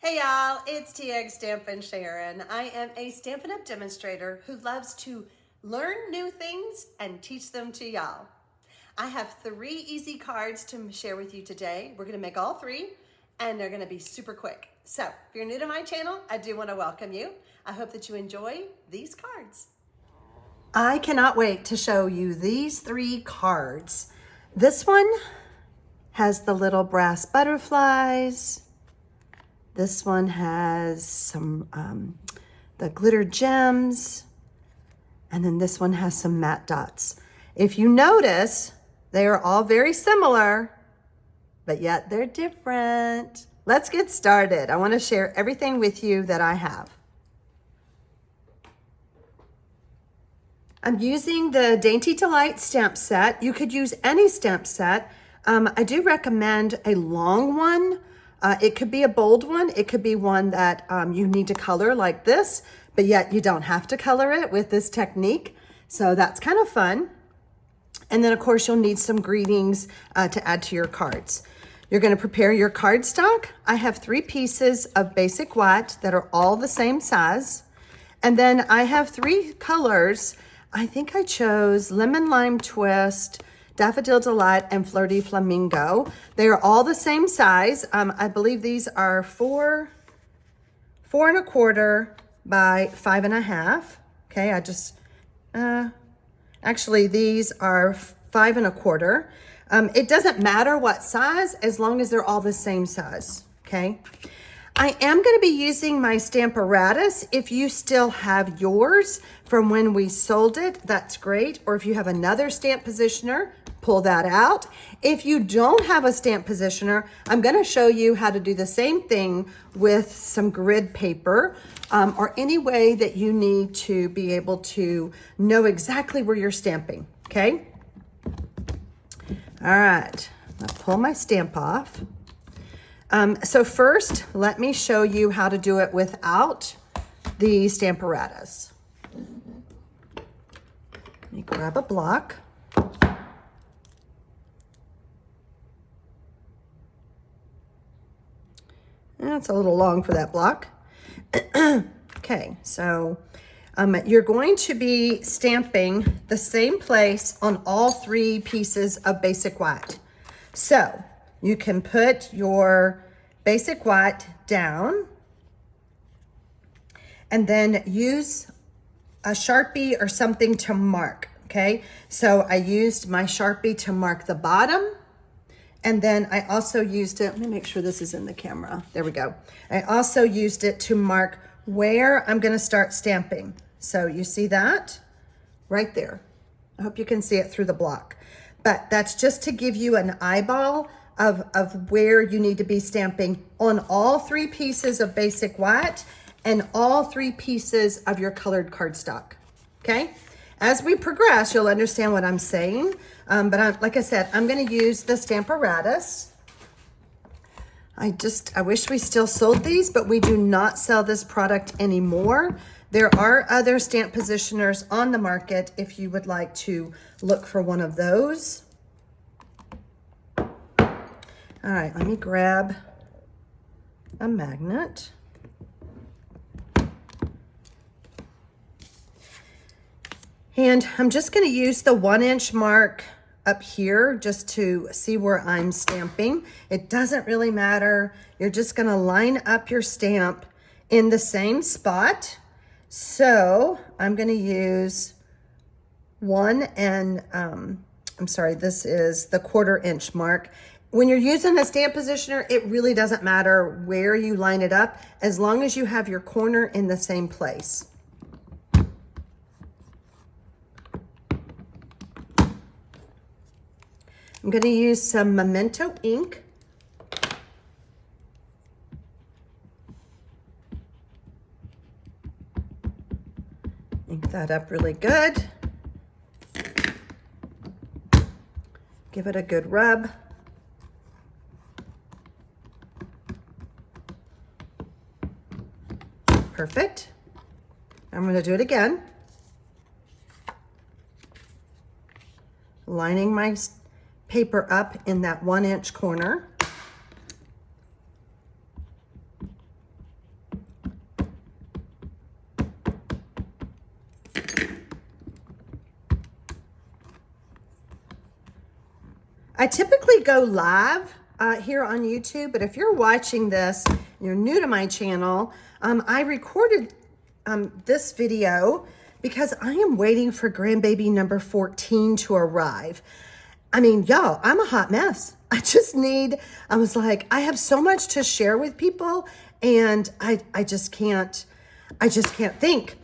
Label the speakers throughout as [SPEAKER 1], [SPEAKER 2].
[SPEAKER 1] Hey y'all, it's TxStampin Sharon. I am a Stampin' Up demonstrator who loves to learn new things and teach them to y'all. I have 3 easy cards to share with you today. We're gonna make all 3 and they're gonna be super quick. So if you're new to my channel, I do wanna welcome you. I hope that you enjoy these cards. I cannot wait to show you these 3 cards. This one has the little brass butterflies. This one has some the glitter gems, and then this one has some matte dots. If you notice, they are all very similar, but yet they're different. Let's get started. I want to share everything with you that I have. I'm using the Dainty Delight stamp set. You could use any stamp set. I do recommend a long one. It could be a bold one. It could be one that you need to color like this, but yet you don't have to color it with this technique. So that's kind of fun. And then of course you'll need some greetings to add to your cards. You're going to prepare your cardstock. I have 3 pieces of basic white that are all the same size. And then I have 3 colors. I think I chose Lemon Lime Twist, Daffodil Delight, and Flirty Flamingo. They are all the same size. I believe these are 4 1/4 by 5 1/2. Okay, actually these are 5 1/4. It doesn't matter what size as long as they're all the same size, okay? I am going to be using my Stamparatus. If you still have yours from when we sold it, that's great. Or if you have another stamp positioner, pull that out. If you don't have a stamp positioner, I'm going to show you how to do the same thing with some grid paper or any way that you need to be able to know exactly where you're stamping, okay? All right, I'll pull my stamp off. So first, let me show you how to do it without the Stamparatus. Let me grab a block. That's a little long for that block. Okay, so you're going to be stamping the same place on all 3 pieces of basic white. So you can put your basic white down and then use a Sharpie or something to mark, okay? So I used my Sharpie to mark the bottom, and then I also used it, let me make sure this is in the camera. There we go. I also used it to mark where I'm gonna start stamping. So you see that right there. I hope you can see it through the block. But that's just to give you an eyeball of where you need to be stamping on all 3 pieces of basic white and all 3 pieces of your colored cardstock, okay? As we progress, you'll understand what I'm saying. But like I said, I'm gonna use the Stamparatus. I wish we still sold these, but we do not sell this product anymore. There are other stamp positioners on the market if you would like to look for one of those. All right, let me grab a magnet. And I'm just going to use the 1-inch mark up here just to see where I'm stamping. It doesn't really matter. You're just going to line up your stamp in the same spot. So I'm going to use 1 and, I'm sorry, this is the 1/4 inch mark. When you're using a stamp positioner, it really doesn't matter where you line it up as long as you have your corner in the same place. I'm going to use some Memento ink. Ink that up really good. Give it a good rub. Perfect. I'm going to do it again. Lining my paper up in that 1-inch corner. I typically go live here on YouTube, but if you're watching this, and you're new to my channel, I recorded this video because I am waiting for grandbaby number 14 to arrive. I mean, y'all, I'm a hot mess. I was like, I have so much to share with people, and I just can't think.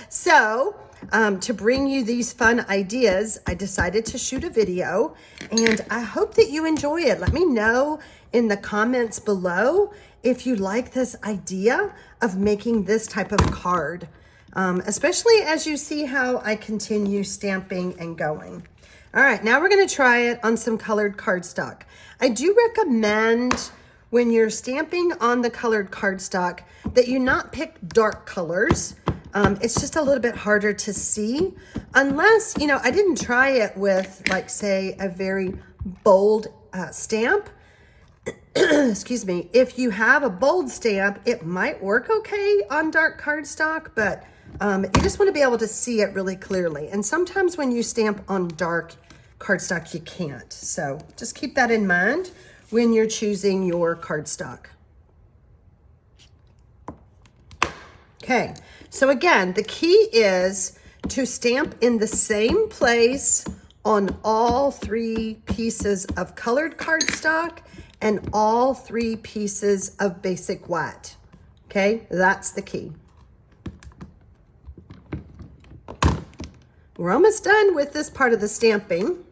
[SPEAKER 1] So, to bring you these fun ideas, I decided to shoot a video, and I hope that you enjoy it. Let me know in the comments below if you like this idea of making this type of card, especially as you see how I continue stamping and going. All right, now we're gonna try it on some colored cardstock. I do recommend when you're stamping on the colored cardstock that you not pick dark colors. It's just a little bit harder to see unless, you know, I didn't try it with, like, say, a very bold stamp. Excuse me. If you have a bold stamp, it might work okay on dark cardstock, but you just want to be able to see it really clearly. And sometimes when you stamp on dark cardstock, you can't. So just keep that in mind when you're choosing your cardstock. Okay, so again, the key is to stamp in the same place on all 3 pieces of colored cardstock and all 3 pieces of basic white. Okay, that's the key. We're almost done with this part of the stamping.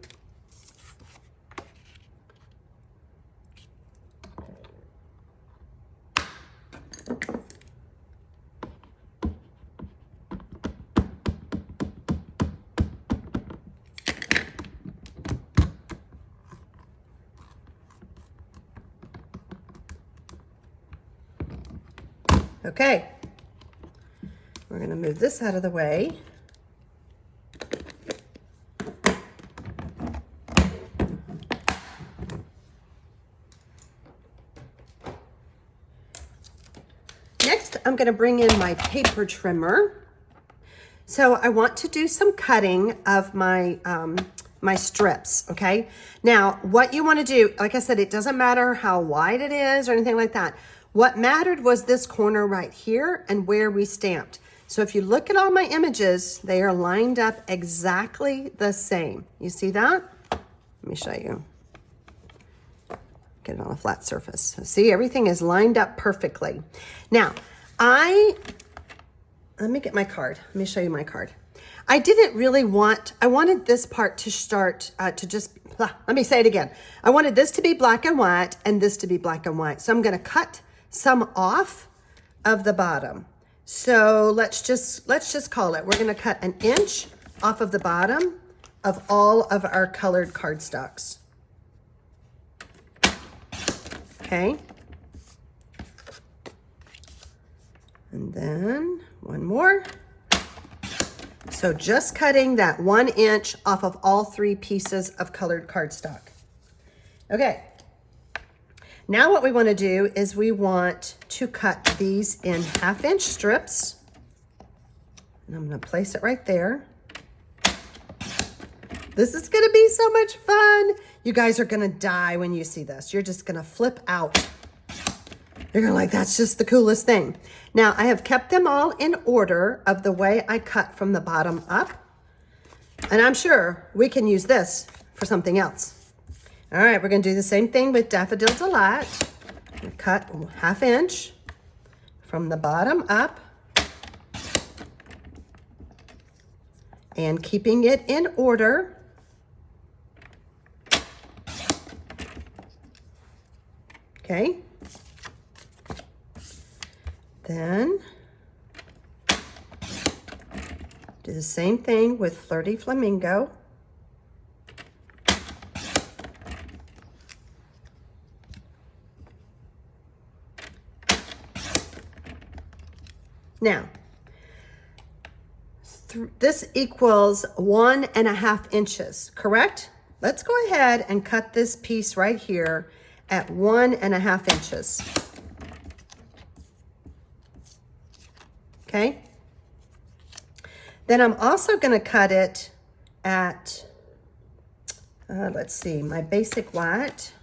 [SPEAKER 1] Okay, we're going to move this out of the way. Next, I'm going to bring in my paper trimmer. So I want to do some cutting of my my strips, okay? Now, what you want to do, like I said, it doesn't matter how wide it is or anything like that. What mattered was this corner right here and where we stamped. So if you look at all my images, they are lined up exactly the same. You see that? Let me show you. Get it on a flat surface. See, everything is lined up perfectly. Now, let me get my card. Let me show you my card. I didn't really I wanted this part to start to just, let me say it again. I wanted this to be black and white and this to be black and white. So I'm gonna cut some off of the bottom. So let's just call it. We're gonna cut 1 inch off of the bottom of all of our colored cardstocks. Okay. And then 1 more. So just cutting that 1 inch off of all 3 pieces of colored cardstock. Okay. Now what we want to do is we want to cut these in 1/2 inch strips. And I'm going to place it right there. This is going to be so much fun. You guys are going to die when you see this. You're just going to flip out. You're going to like, that's just the coolest thing. Now I have kept them all in order of the way I cut from the bottom up. And I'm sure we can use this for something else. All right, we're going to do the same thing with Dainty Delight. Cut 1/2 inch from the bottom up and keeping it in order. Okay. Then do the same thing with Flirty Flamingo. Now, this equals 1.5 inches, correct? Let's go ahead and cut this piece right here at 1.5 inches. Okay? Then I'm also going to cut it at, let's see, my basic white.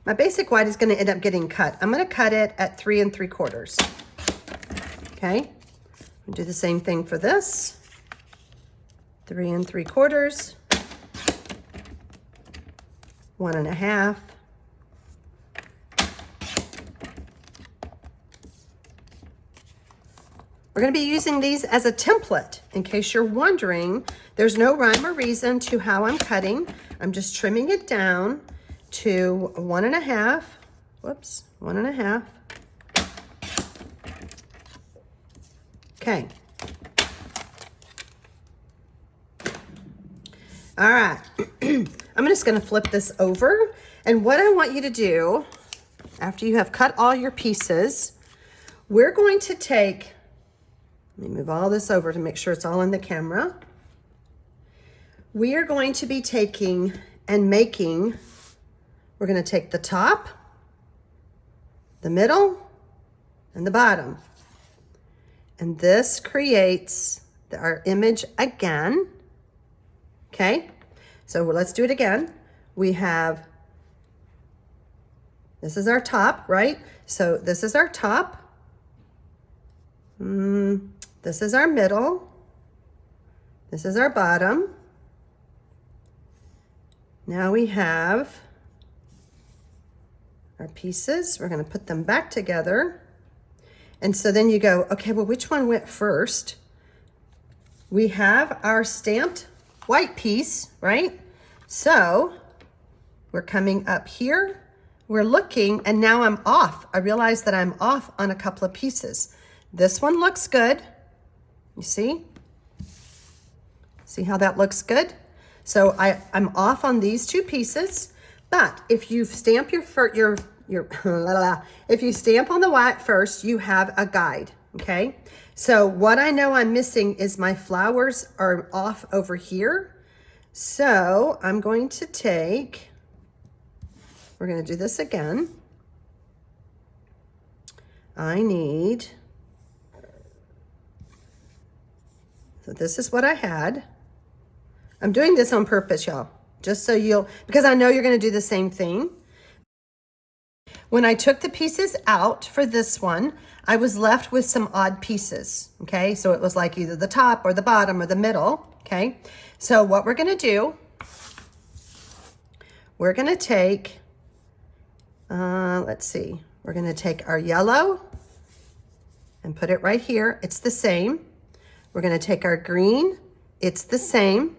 [SPEAKER 1] My basic white is going to end up getting cut. I'm going to cut it at 3 3/4. Okay, I'll do the same thing for this. 3 3/4, 1 1/2. We're going to be using these as a template. In case you're wondering, there's no rhyme or reason to how I'm cutting. I'm just trimming it down to 1 1/2. Whoops, 1 1/2. Okay. All right. I'm just going to flip this over. And what I want you to do, after you have cut all your pieces, we're going to take, let me move all this over to make sure it's all in the camera. We are going to be taking and making, we're going to take the top, the middle, and the bottom. And this creates our image again. Okay, so let's do it again. We have, this is our top, right? So this is our top. This is our middle. This is our bottom. Now we have our pieces. We're going to put them back together. And so then you go, okay, well, which one went first? We have our stamped white piece, right? So we're coming up here. We're looking, and now I'm off. I realize that I'm off on a couple of pieces. This one looks good. You see? See how that looks good? So I'm off on these 2 pieces, but if you stamp if you stamp on the white first, you have a guide, okay? So what I know I'm missing is my flowers are off over here. So I'm going to take, we're going to do this again. I need, so this is what I had. I'm doing this on purpose, y'all, just so you'll, because I know you're going to do the same thing. When I took the pieces out for this one, I was left with some odd pieces, okay? So it was like either the top or the bottom or the middle, okay? So what we're gonna do, we're gonna take, let's see, we're gonna take our yellow and put it right here. It's the same. We're gonna take our green. It's the same.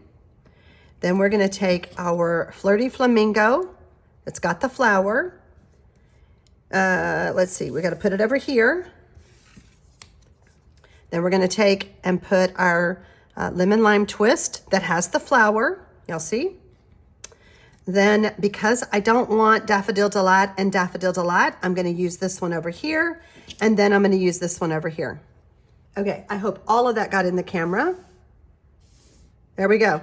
[SPEAKER 1] Then we're gonna take our Flirty Flamingo. It's got the flower. Let's see, we got to put it over here. Then we're going to take and put our lemon lime twist that has the flower. Y'all see? Then because I don't want Daffodil Delight and Daffodil Delight, I'm going to use this one over here. And then I'm going to use this one over here. Okay, I hope all of that got in the camera. There we go.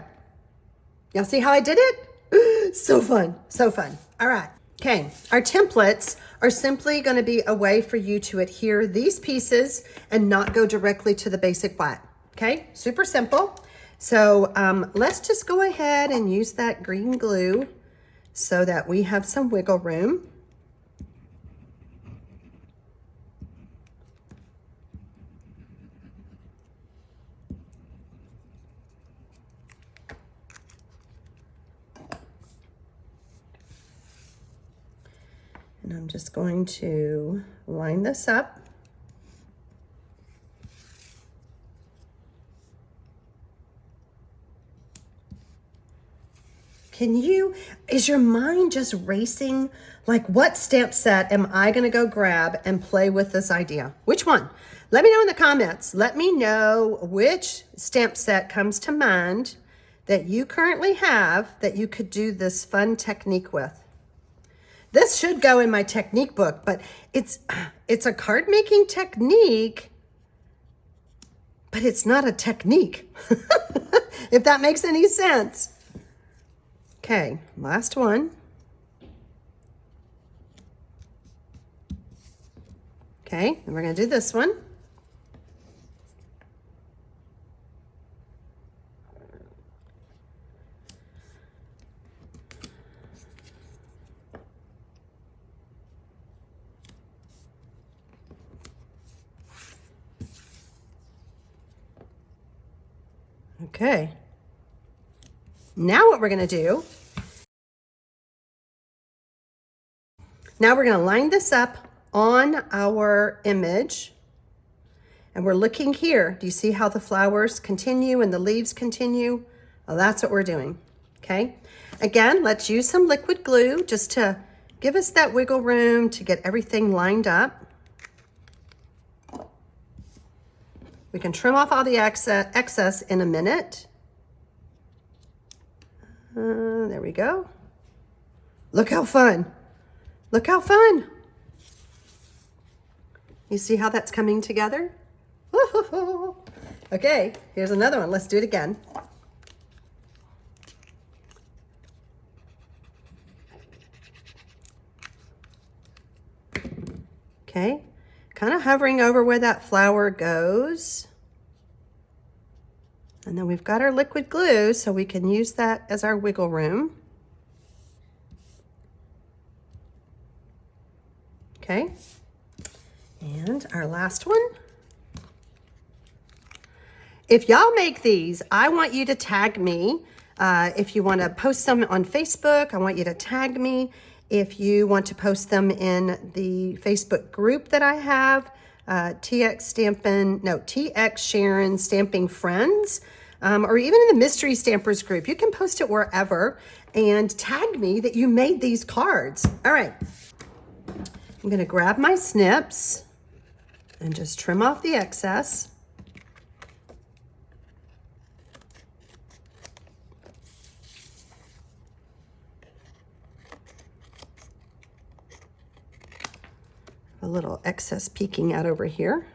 [SPEAKER 1] Y'all see how I did it? So fun, so fun. All right. Okay, our templates are simply going to be a way for you to adhere these pieces and not go directly to the basic white. Okay, super simple. So let's just go ahead and use that green glue so that we have some wiggle room. And I'm just going to line this up. Is your mind just racing? Like, what stamp set am I gonna go grab and play with this idea? Which one? Let me know in the comments. Let me know which stamp set comes to mind that you currently have that you could do this fun technique with. This should go in my technique book, but it's a card making technique, but it's not a technique, if that makes any sense. Okay, last one. Okay, and we're gonna do this one. Okay. Now what we're going to do, now we're going to line this up on our image. And we're looking here. Do you see how the flowers continue and the leaves continue? Well, that's what we're doing, okay? Again, let's use some liquid glue just to give us that wiggle room to get everything lined up. We can trim off all the excess in a minute. There we go. Look how fun. Look how fun. You see how that's coming together? Okay, here's another one. Let's do it again. Okay, kind of hovering over where that flower goes. And then we've got our liquid glue, so we can use that as our wiggle room. Okay, and our last one. If y'all make these, I want you to tag me. If you want to post them on Facebook, I want you to tag me. If you want to post them in the Facebook group that I have, TX Sharon Stamping Friends, or even in the Mystery Stampers group. You can post it wherever and tag me that you made these cards. All right, I'm going to grab my snips and just trim off the excess. A little excess peeking out over here.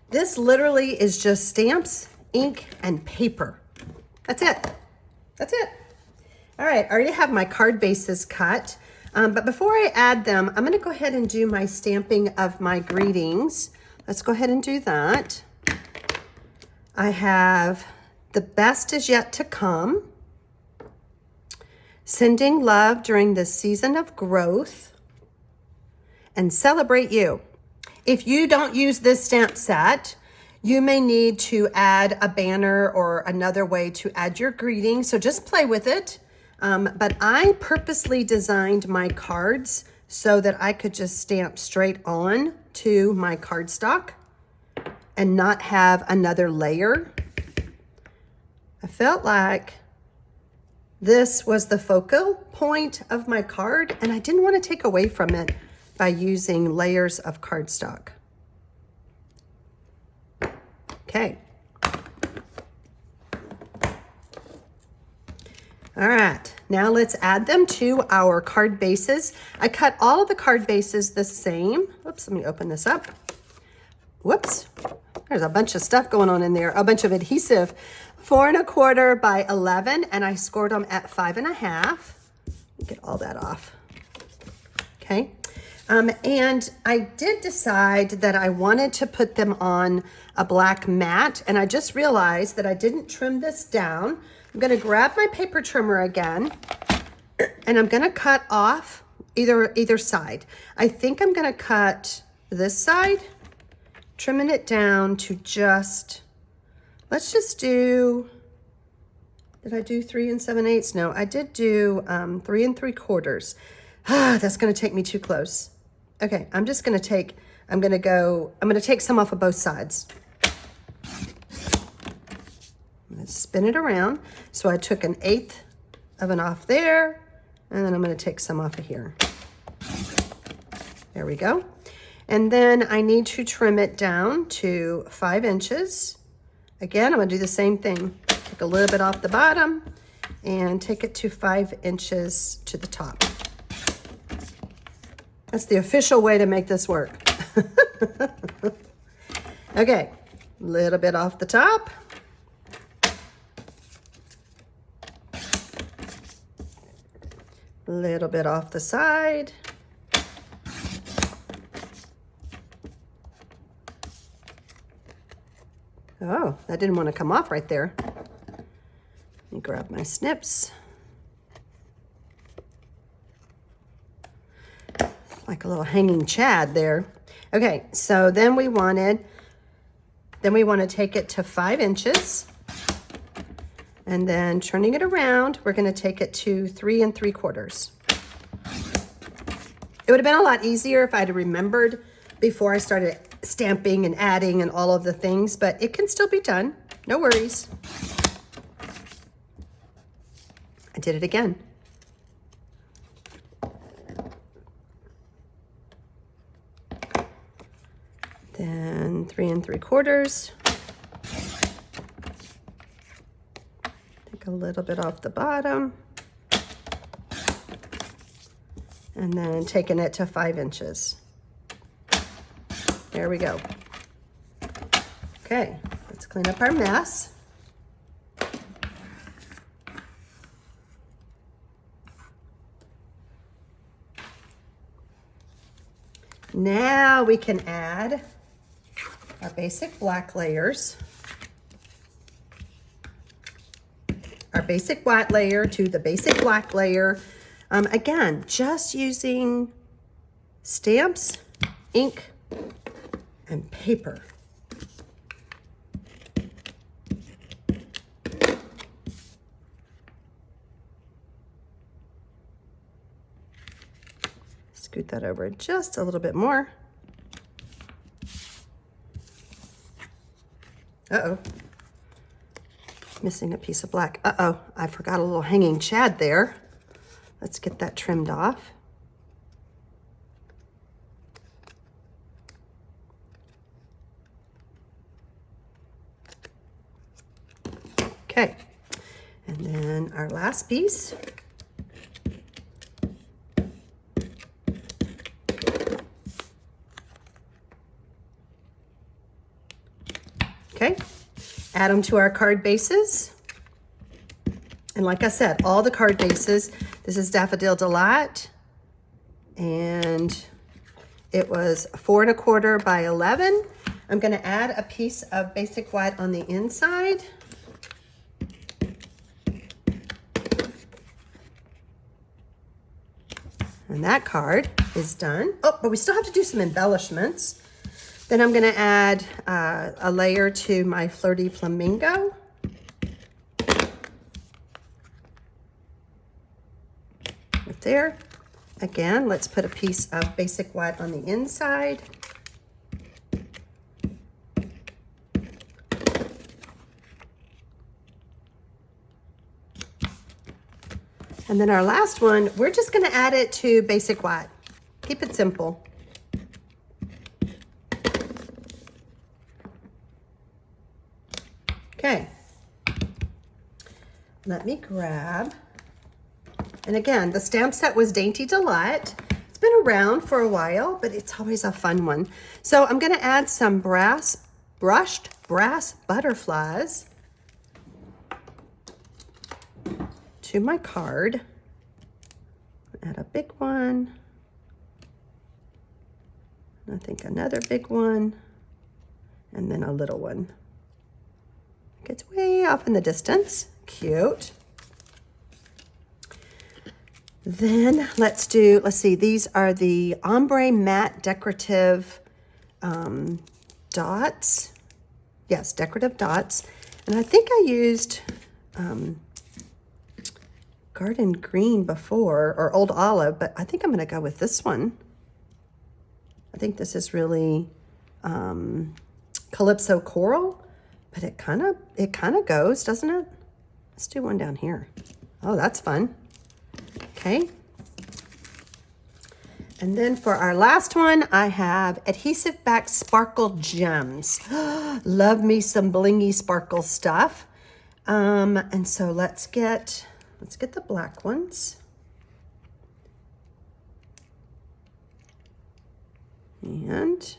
[SPEAKER 1] This literally is just stamps, ink, and paper. That's it. That's it. All right, I already have my card bases cut. But before I add them, I'm gonna go ahead and do my stamping of my greetings. Let's go ahead and do that. I have The Best Is Yet to Come, Sending Love During the Season of Growth, and Celebrate You. If you don't use this stamp set, you may need to add a banner or another way to add your greeting, so just play with it. But I purposely designed my cards so that I could just stamp straight on to my cardstock and not have another layer. I felt like this was the focal point of my card, and I didn't want to take away from it by using layers of cardstock. Okay. All right, now let's add them to our card bases. I cut all of the card bases the same. Oops, let me open this up. Whoops, there's a bunch of stuff going on in there, a bunch of adhesive. 4 1/4 by 11, and I scored them at 5 1/2. Get all that off. Okay, and I did decide that I wanted to put them on a black mat, and I just realized that I didn't trim this down. I'm gonna grab my paper trimmer again, and I'm gonna cut off either side. I think I'm gonna cut this side, trimming it down to just, let's just do, did I do 3 7/8? No, I did do 3 3/4. That's gonna take me too close. Okay, I'm gonna take some off of both sides. I'm gonna spin it around. So I took 1/8 of an off there, and then I'm gonna take some off of here. There we go. And then I need to trim it down to 5 inches. Again, I'm gonna do the same thing. Take a little bit off the bottom and take it to 5 inches to the top. That's the official way to make this work. Okay, a little bit off the top. A little bit off the side. Oh, that didn't want to come off right there. Let me grab my snips. like a little hanging Chad there. Okay, so then we want to take it to 5 inches. And then turning it around, we're going to take it to 3 3/4. It would have been a lot easier if I'd remembered before I started stamping and adding and all of the things, but it can still be done. No worries. I did it again. Then 3 3/4. Take a little bit off the bottom. And then taking it to 5 inches. There we go. Okay, let's clean up our mess. Now we can add our basic black layers, our basic white layer to the basic black layer. Again, just using stamps, ink, and paper. Scoot that over just a little bit more. Uh-oh. Missing a piece of black. Uh-oh, I forgot a little hanging Chad there. Let's get that trimmed off. Okay, and then our last piece. Okay, add them to our card bases. And like I said, all the card bases, this is Daffodil Delight, and it was 4 1/4 by 11. I'm gonna add a piece of basic white on the inside. And that card is done. Oh, but we still have to do some embellishments. Then I'm gonna add a layer to my Flirty Flamingo. Right there. Again, let's put a piece of basic white on the inside. And then our last one, we're just gonna add it to basic white. Keep it simple. Okay, let me grab, and again, the stamp set was Dainty Delight. It's been around for a while, but it's always a fun one. So I'm gonna add some brushed brass butterflies to my card. Add a big one. I think another big one, and then a little one. It's way off in the distance. Cute. Then let's see, these are the ombre matte decorative dots. Yes, decorative dots. And I think I used garden green before, or old olive, but I think I'm gonna go with this one. I think this is really Calypso Coral. But it kind of goes, doesn't it? Let's do one down here. Oh, that's fun. Okay. And then for our last one, I have adhesive back sparkle gems. Love me some blingy sparkle stuff. And so let's get the black ones. And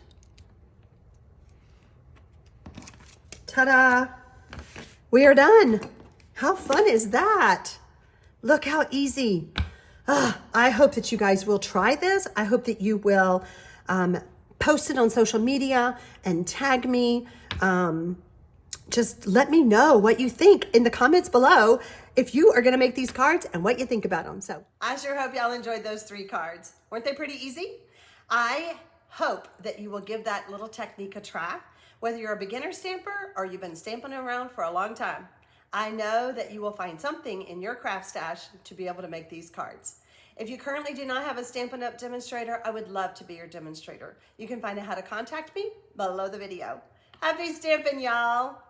[SPEAKER 1] ta-da! We are done. How fun is that? Look how easy. I hope that you guys will try this. I hope that you will post it on social media and tag me. Just let me know what you think in the comments below if you are gonna make these cards and what you think about them. So I sure hope y'all enjoyed those 3 cards. Weren't they pretty easy? I hope that you will give that little technique a try, whether you're a beginner stamper or you've been stamping around for a long time. I know that you will find something in your craft stash to be able to make these cards. If you currently do not have a Stampin' Up! Demonstrator, I would love to be your demonstrator. You can find out how to contact me below the video. Happy stamping, y'all!